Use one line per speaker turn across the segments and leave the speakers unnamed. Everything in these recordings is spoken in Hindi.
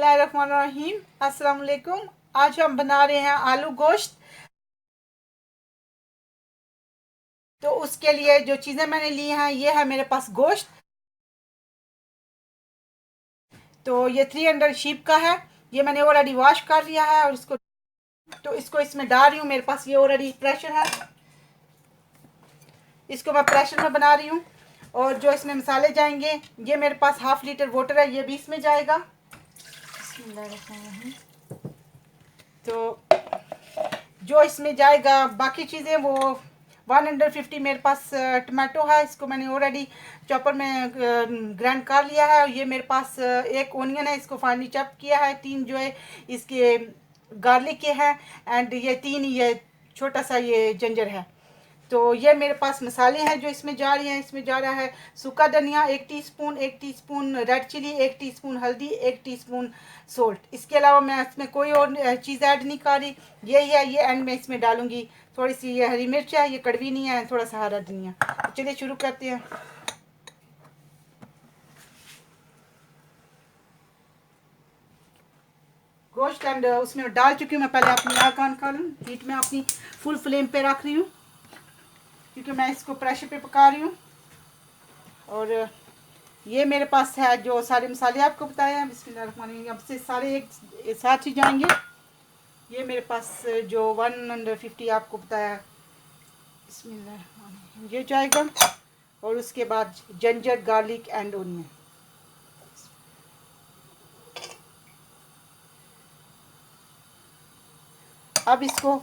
बिस्मिल्लाहिर्रहमानिर्रहीम। अस्सलाम वालेकुम। आज हम बना रहे हैं आलू गोश्त। तो उसके लिए जो चीज़ें मैंने ली हैं, ये है मेरे पास गोश्त। तो ये 300 शीप का है। ये मैंने ऑलरेडी वॉश कर लिया है और इसको इसमें डाल रही हूँ। मेरे पास ये ऑलरेडी प्रेशर है, इसको मैं प्रेशर में बना रही हूँ। और जो इसमें मसाले जाएंगे, ये मेरे पास हाफ लीटर वाटर है, ये भी इसमें जाएगा। तो जो इसमें जाएगा, बाकी चीज़ें वो 150 मेरे पास टमाटो है, इसको मैंने ऑलरेडी चॉपर में ग्राइंड कर लिया है। और ये मेरे पास एक ओनियन है, इसको फाइनली चॉप किया है। 3 जो है इसके गार्लिक के हैं, एंड ये 3 ये छोटा सा ये जिंजर है। तो ये मेरे पास मसाले हैं जो इसमें जा रहे हैं। इसमें जा रहा है सूखा धनिया 1 teaspoon, 1 teaspoon red chili, 1 teaspoon हल्दी, 1 टीस्पून सोल्ट। इसके अलावा मैं इसमें कोई और चीज़ ऐड नहीं कर रही। यही है, ये एंड में इसमें डालूंगी। थोड़ी सी ये हरी मिर्च है, ये कड़वी नहीं है, थोड़ा सा हरा धनिया। तो चलिए शुरू करते हैं। गोश्त एंड उसमें डाल चुकी हूँ मैं। पहले अपनी आग ऑन कर लूँ। हीट में अपनी फुल फ्लेम पे रख रही हूँ, क्योंकि मैं इसको प्रेशर पे पका रही हूँ। और ये मेरे पास है जो सारे मसाले आपको बताए हैं। बिस्मिल्लाहिर्रहमानिर्रहीम। अब से सारे एक साथ ही जाएंगे। ये मेरे पास जो 150 आपको बताया, बिस्मिल्लाहिर्रहमानिर्रहीम, ये जाएगा। और उसके बाद जिंजर, गार्लिक एंड ओनियन। अब इसको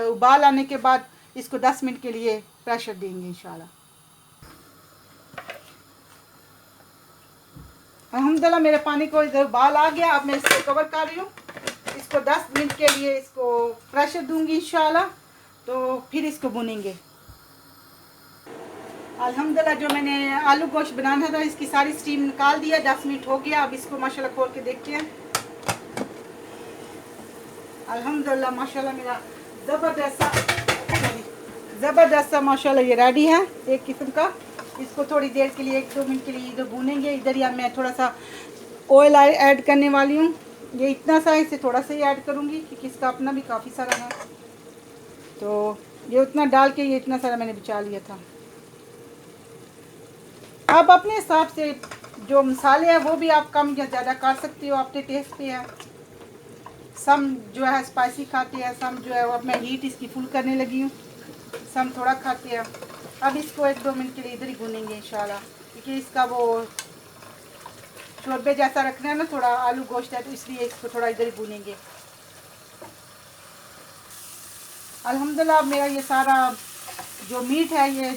उबाल आने के बाद इसको 10 मिनट के लिए प्रेशर देंगे इंशाल्लाह। अल्हम्दुलिल्लाह मेरे पानी को इधर उबाल आ गया। अब मैं इसको कवर कर रही हूँ। इसको 10 मिनट के लिए इसको प्रेशर दूंगी इंशाल्लाह। तो फिर इसको भुनेंगे। अल्हम्दुलिल्लाह जो मैंने आलू गोश्त बनाना था, इसकी सारी स्टीम निकाल दिया। 10 मिनट हो गया। अब इसको माशाल्लाह खोल के देखते हैं। अल्हम्दुलिल्लाह माशाल्लाह मेरा ज़बरदस्त सा माशाल्लाह ये रेडी है एक किस्म का। इसको थोड़ी देर के लिए 1-2 मिनट के लिए इधर भूनेंगे। इधर या मैं थोड़ा सा ऑयल ऐड करने वाली हूँ। ये इतना सा, इसे थोड़ा सा ही ऐड करूँगी क्योंकि इसका अपना भी काफ़ी सारा है। तो ये उतना डाल के ये इतना सारा मैंने बचा लिया था। आप अपने हिसाब से जो मसाले हैं वो भी आप कम या ज़्यादा कर सकते हो, अपने टेस्ट पे है। सम जो है स्पाइसी खाते हैं, सम जो है अब मैं हीट इसकी फुल करने लगी हूँ, सम थोड़ा खाते हैं। अब इसको 1-2 मिनट के लिए इधर ही भूनेंगे इंशाल्लाह, क्योंकि इसका वो शोरबे जैसा रखना है ना, थोड़ा आलू गोश्त है, तो इसलिए इसको थोड़ा इधर ही भूनेंगे। अल्हम्दुलिल्लाह मेरा ये सारा जो मीट है ये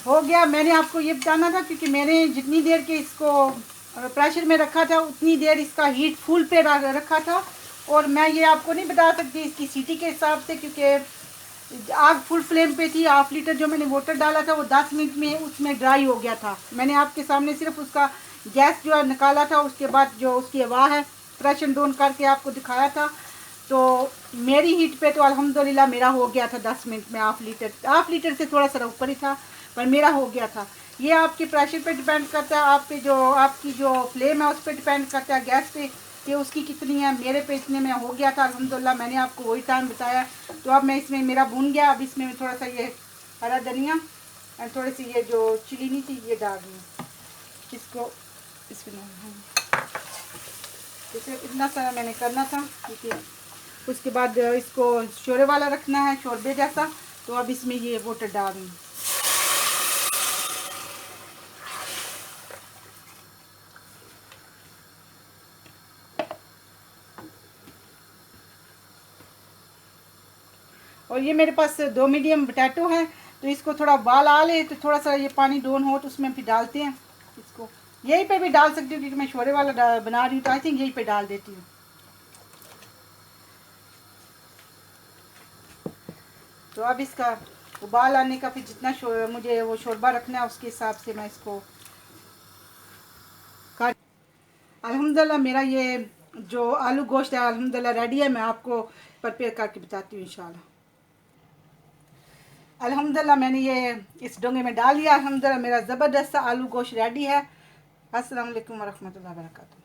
हो गया। मैंने आपको ये बताना था क्योंकि मैंने जितनी देर के इसको प्रेशर में रखा था, उतनी देर इसका हीट फुल पे रखा था। और मैं ये आपको नहीं बता सकती इसकी सीटी के हिसाब से, क्योंकि आग फुल फ्लेम पे थी। हाफ लीटर जो मैंने वाटर डाला था वो 10 मिनट में उसमें ड्राई हो गया था। मैंने आपके सामने सिर्फ उसका गैस जो है निकाला था, उसके बाद जो उसकी हवा है प्रेशर डाउन करके आपको दिखाया था। तो मेरी हीट पे तो अल्हम्दुलिल्लाह मेरा हो गया था 10 मिनट में। हाफ लीटर से थोड़ा सा ऊपर ही था, पर मेरा हो गया था। ये आपके प्रेशर पे डिपेंड करता है, आपकी जो फ्लेम है उस पर डिपेंड करता है, गैस पे कि उसकी कितनी है। मेरे पे इतने में हो गया था अल्हम्दुलिल्लाह। मैंने आपको वही टाइम बताया। तो अब मैं इसमें मेरा भून गया। अब इसमें थोड़ा सा ये हरा धनिया और थोड़ी सी ये जो चिली नहीं थी ये डाल दूँ इसको। इसमें इसे इतना सारा मैंने करना था, ठीक है। उसके बाद इसको शोरे वाला रखना है, शोरबे जैसा। तो अब इसमें ये वाटर डाल दूँ। और ये मेरे पास 2 मीडियम पोटैटो है। तो इसको थोड़ा उबाल आ ले तो थोड़ा सा ये पानी डाउन हो तो उसमें फिर डालते हैं इसको। यहीं पे भी डाल सकती हूँ क्योंकि मैं शोरे वाला बना रही हूँ, तो आई थिंक यहीं पे डाल देती हूँ। तो अब इसका उबाल आने का फिर जितना मुझे वो शोरबा रखना है उसके हिसाब से मैं इसको कर। अल्हम्दुलिल्लाह मेरा ये जो आलू गोश्त है अल्हम्दुलिल्लाह रेडी है। मैं आपको प्रिपेयर करके बताती हूँ इंशाल्लाह। अल्हम्दुलिल्लाह मैंने ये इस डोंगे में डाल लिया। अल्हम्दुलिल्लाह मेरा ज़बरदस्त आलू गोश्त रेडी है। अस्सलाम वालेकुम वरहमतुल्लाहि वबरकातुहू।